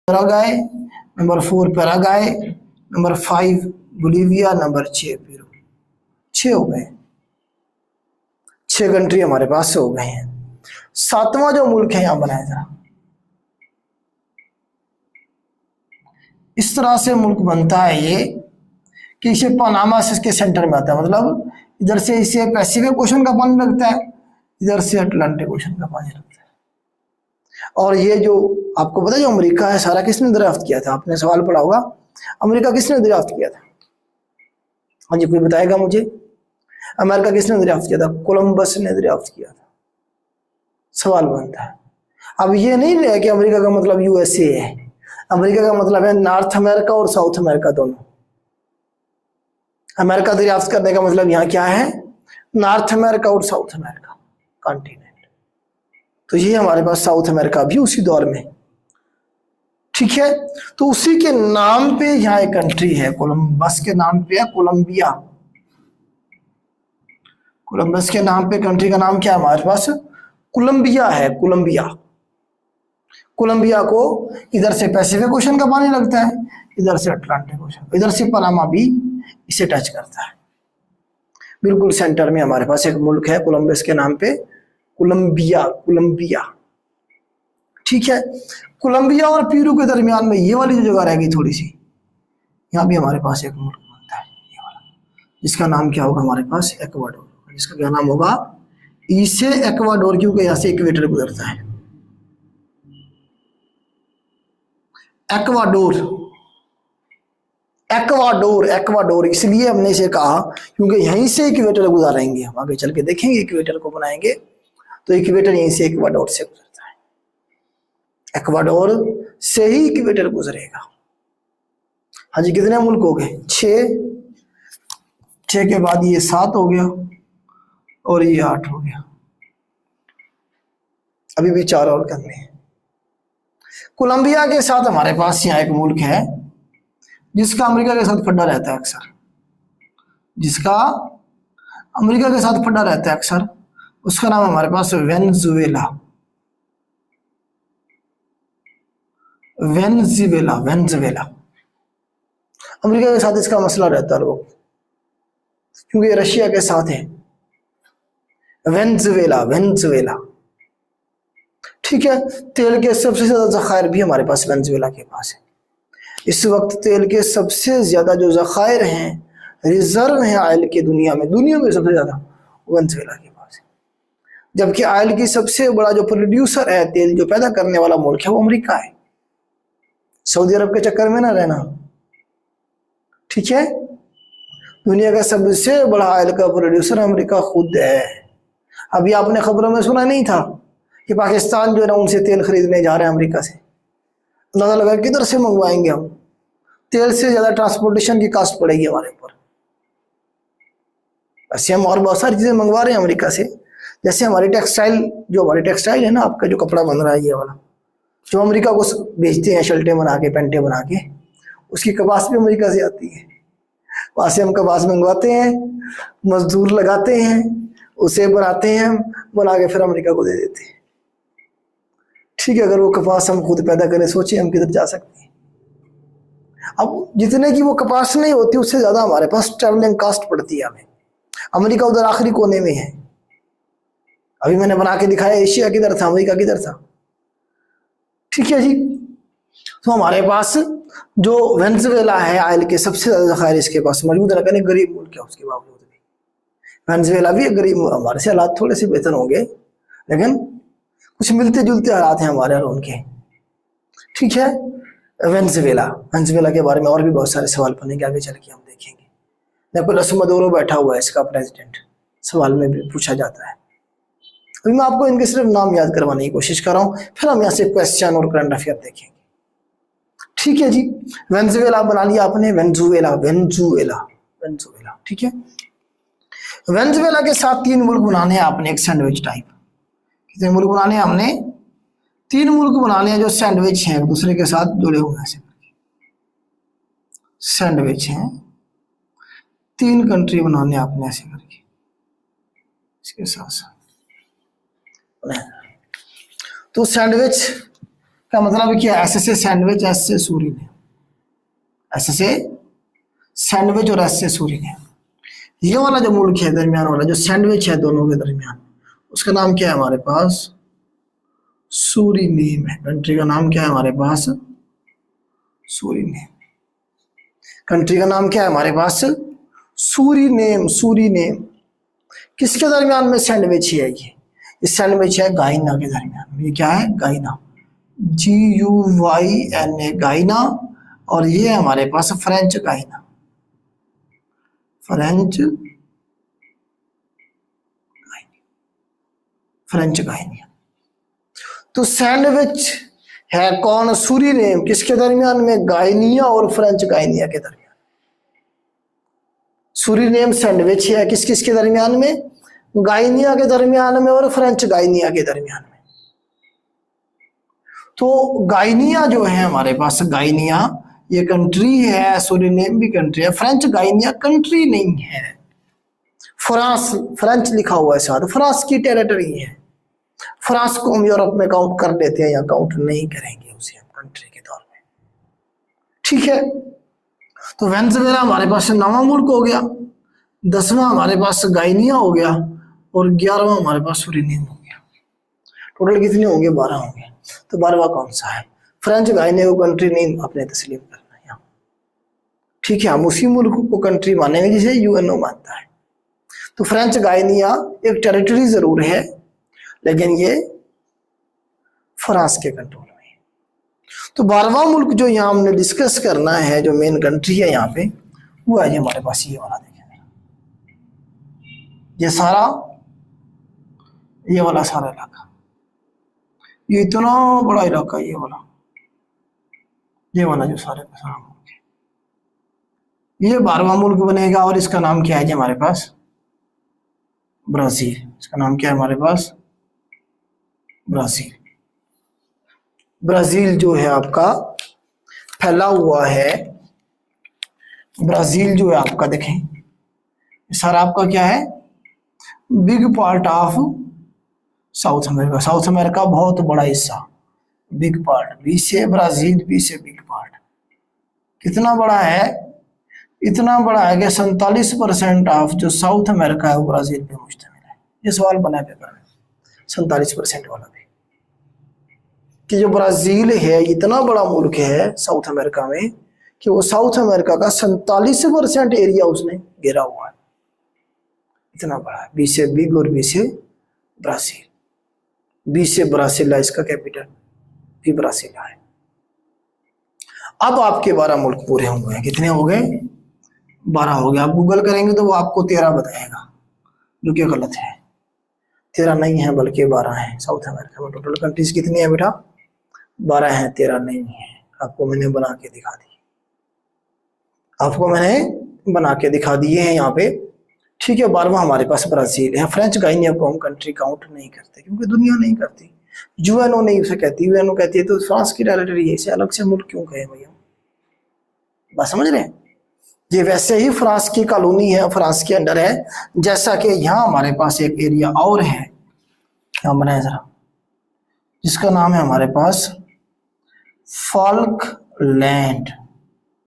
पैराग्वाय, number 4 Paraguay, number 5 Bolivia, number 6 Peru. 6 हो गए, 6 country हमारे पास से हो गए हैं। सातवां जो मुल्क है यहां बनाया जरा, इस तरह से मुल्क बनता है ये कि इसे पनामा से इसके सेंटर में आता है, मतलब इधर से इसे पैसिफिक ओशन का पानी लगता है, इधर से अटलांटिक ओशन का पानी लगता है। और ये जो आपको पता है जो अमेरिका है सारा किसने दरियाफ्त किया था? आपने सवाल पढ़ा होगा, अमेरिका किसने दरियाफ्त किया था? हाँ जी, कोई बताएगा मुझे? अमेरिका किसने दरियाफ्त किया था? कोलंबस ने दरियाफ्त किया था। सवाल बनता है, अब ये नहीं है कि अमेरिका का मतलब यूएसए है, अमेरिका का मतलब है नॉर्थ अमेरिका और साउथ अमेरिका दोनों। अमेरिका दरियाफ्त करने का मतलब यहाँ क्या है? नॉर्थ अमेरिका और साउथ अमेरिका कॉन्टिनेंट। तो ये हमारे पास साउथ अमेरिका भी उसी दौर में, ठीक है। तो उसी के नाम पे यहाँ एक कंट्री है, कोलंबस के नाम पे है कोलंबिया। कोलंबस के नाम पे कंट्री का नाम क्या है हमारे पास? कोलंबिया है, कोलंबिया। कोलंबिया को इधर से पैसिफिक ओशन का पानी लगता है, इधर से अटलांटिक ओशन, इधर से पनामा भी इसे टच करता है। बिल्कुल सेंटर में हमारे पास एक मुल्क है कोलंबस के नाम पे, कोलंबिया, कोलंबिया, ठीक है। कोलंबिया और पेरू के दरमियान में ये वाली जो जगह रहेगी थोड़ी सी, यहाँ भी हमारे पास एक मुल्क बनता है ये वाला, जिसका नाम क्या होगा हमारे पास? एक्वाडोर। जिसका क्या नाम होगा? ई से एक्वाडोर, क्योंकि यहाँ से इक्वेटर गुजरता है। एक्वाडोर, एक्वाडोर, एक्वाडोर इसलिए हमने इसे कहा क्योंकि यहीं से इक्वेटर गुजारेंगे। हम आगे चल के देखेंगे इक्वेटर को बनाएंगे तो इक्वेटर यहीं से एक्वाडोर से गुजरता है, एक्वाडोर से ही इक्वेटर गुजरेगा। हाँ जी, कितने मुल्क हो गए? 6। 6 के बाद ये 7 हो गया और ये 8 हो गया, अभी भी 4 और करने हैं। कोलंबिया के साथ हमारे पास यहाँ एक मुल्क है जिसका अमेरिका के साथ फड्डा रहता है अक्सर, जिसका अमेरिका के साथ फड्डा रहता है अक्सर, उसका नाम हमारे पास वेनेजुएला। Venezuela, Venezuela. अमेरिका के साथ इसका मसला रहता है लोग, क्योंकि रशिया के साथ है। वेनेजुएला, वेनेजुएला, ठीक है। तेल के सबसे ज्यादा जखायर भी हमारे पास वेनेजुएला के पास है। इस वक्त तेल के सबसे ज्यादा जो जखायर हैं, रिजर्व हैं ऑयल के दुनिया में सबसे ज्यादा वेनेजुएला के पास है। जबकि ऑयल की सबसे बड़ा जो प्रोड्यूसर है, तेल जो पैदा करने वाला मुल्क है, वो अमेरिका है। सऊदी अरब के चक्कर में ना रहना, ठीक है। दुनिया का सबसे बड़ा ऑयल का प्रोड्यूसर अमेरिका खुद है। अभी आपने खबरों में सुना नहीं था कि पाकिस्तान जो है ना उनसे तेल खरीदने जा रहे हैं अमेरिका से। अंदाजा लगा किधर से मंगवाएंगे हम? तेल से ज्यादा ट्रांसपोर्टेशन की कॉस्ट पड़ेगी हमारे ऊपर। ऐसे हम और बहुत सारी चीजें मंगवा रहे हैं अमेरिका से, जैसे हमारी टेक्सटाइल है ना, आपका जो कपड़ा बन रहा है ये वाला, जो अमेरिका को बेचते हैं शर्टें बना के, पैंटें बना के, उसकी कपास भी अमेरिका से आती है। वहां से हम कपास मंगवाते हैं, मजदूर लगाते हैं, उसे बनाते हैं, बना के फिर अमेरिका को दे देते हैं, ठीक है। अगर वो कपास हम खुद पैदा करें, सोचिए हम किधर जा सकते हैं। अब जितने की वो कपास नहीं होती उससे ज्यादा हमारे पास ट्रैवलिंग कॉस्ट पड़ती है हमें। अमेरिका उधर आखिरी कोने में है। अभी मैंने बना के दिखाया एशिया किधर था, अमेरिका किधर था, ठीक है जी। तो हमारे पास जो वेनेजुएला है, ऑयल के सबसे ज्यादा जखायर इसके पास मौजूद है। कहने गरीब मुल्क है, उसके बावजूद भी वेनेजुएला भी गरीब, हमारे से हालात थोड़े से बेहतर होंगे, लेकिन कुछ मिलते जुलते हालात हैं हमारे और उनके, ठीक है। वेनेजुएला, वेनेजुएला के बारे में और भी बहुत सारे सवाल बनेंगे, आगे चल के हम देखेंगे। निकोलस मदुरो बैठा हुआ है इसका प्रेसिडेंट, सवाल में भी पूछा जाता है। अभी मैं आपको इनके सिर्फ नाम याद करवाने की कोशिश कर रहा हूँ, फिर हम यहाँ से क्वेश्चन और करंट अफेयर देखेंगे, ठीक है जी। वेनेजुएला बना लिया आपने, वेनेजुएला, वेनेजुएला, वेनेजुएला, ठीक है। वेनेजुएला के साथ 3 मुल्क बनाने हैं आपने, एक सैंडविच टाइप। कितने मुल्क बनाने हैं हमने? 3 मुल्क बनाने हैं जो सैंडविच हैं, एक दूसरे के साथ जुड़े हुए हैं, सैंडविच हैं। 3 कंट्री बनाने आपने ऐसे करके, इसके साथ साथ। तो सैंडविच का मतलब क्या? एस से सैंडविच, एस से सूरीनेम, एस से सैंडविच और एस से सूरीनेम। ये वाला जो मुल्क है दरमियान वाला, जो सैंडविच है दोनों के दरमियान, उसका नाम क्या है हमारे पास? सूरीनेम है। कंट्री का नाम क्या है हमारे पास? सूरीनेम। कंट्री का नाम क्या है हमारे पास? सूरीनेम। सूरीनेम किसके दरमियान में सैंडविच है? ये सैंडविच है गायना के दरमियान। ये क्या है? गायना, GUYNA, गायना। और ये है हमारे पास फ्रेंच गायना, फ्रेंच गायना। तो सैंडविच है कौन? सूरीनेम। किसके दरमियान में? गायनिया और फ्रेंच गायनिया के दरमियान। सूरीनेम सैंडविच है किस किस के दरमियान में? गायनिया के दरमियान में और फ्रेंच गायनिया के दरमियान में। तो गायनिया जो है हमारे पास, गायनिया ये कंट्री है, सूरीनेम भी कंट्री है। फ्रेंच गायनिया कंट्री नहीं है। फ्रांस, फ्रेंच लिखा हुआ है साथ, फ्रांस की टेरिटरी है। फ्रांस को हम यूरोप में काउंट कर लेते हैं या काउंट नहीं करेंगे उसे हम कंट्री के तौर पे, ठीक है। तो वेनेजुएला हमारे पास 9वां मुल्क हो गया, 10वां हमारे पास गायनिया हो गया और 11वां हमारे पास सूरीनेम हो गया। टोटल कितने होंगे? 12 होंगे। तो 12वां कौन सा है? फ्रेंच गायनिया को कंट्री नहीं अपने तस्लीम करना है, ठीक है। हम उसी मुल्क को कंट्री मानेंगे जिसे UNO मानता है। तो फ्रेंच गायनिया एक टेरिटरी जरूर है, लेकिन ये फ्रांस के कंट्रोल में है। तो 12वां मुल्क जो यहाँ हमने डिस्कस करना है, जो मेन कंट्री है यहाँ पे, वो है हमारे पास ये वाला। देखें, ये सारा, ये वाला सारा इलाका, ये इतना बड़ा इलाका, ये वाला जो सारे का सारा मुल्क है, ये 12वां मुल्क बनेगा। और इसका नाम क्या है जी हमारे पास? ब्राजील। इसका नाम क्या है हमारे पास? ब्राजील। ब्राजील जो है आपका फैला हुआ है, ब्राजील जो है आपका, देखें सारा आपका क्या है? Big part of south America. South America बहुत बड़ा हिस्सा, बिग पार्ट। बी से ब्राजील, बी से बिग पार्ट। कितना बड़ा है? इतना बड़ा है कि 47% ऑफ जो साउथ अमेरिका है वो ब्राजील पे मुश्तमिल है। ये सवाल बना पेपर में, 47% वाला भी, कि जो ब्राजील है इतना बड़ा मुल्क है साउथ अमेरिका में कि वो साउथ अमेरिका का 47% एरिया उसने घेरा हुआ है। इतना बड़ा है। बी से बिग और बी से ब्राजील। बी से ब्राजील है इसका कैपिटल, भी ब्राजील है। अब आपके 12 मुल्क पूरे हो गए। कितने हो गए? 12 हो गए। आप गूगल करेंगे तो वो आपको 13 बताएगा, जो कि गलत है। 13 नहीं है बल्कि 12 है। साउथ अमेरिका में टोटल कंट्रीज कितनी है बेटा? 12 है, 13 नहीं है। आपको मैंने बना के दिखा दी, आपको मैंने बना के दिखा दिए हैं यहाँ पे, ठीक है। 12वां हमारे पास ब्राजील है। फ्रेंच गायनिया को हम कंट्री काउंट नहीं करते क्योंकि दुनिया नहीं करती, UNO नहीं उसे कहती। UNO कहती है तो फ्रांस की टेरिटरी है, इसे अलग से मुल्क क्यों कहे भैया? बात समझ रहे हैं? ये वैसे ही फ्रांस की कॉलोनी है, फ्रांस के अंडर है। जैसा कि यहाँ हमारे पास एक एरिया और है, यहाँ बनाए जरा, जिसका नाम है हमारे पास फाल्कलैंड।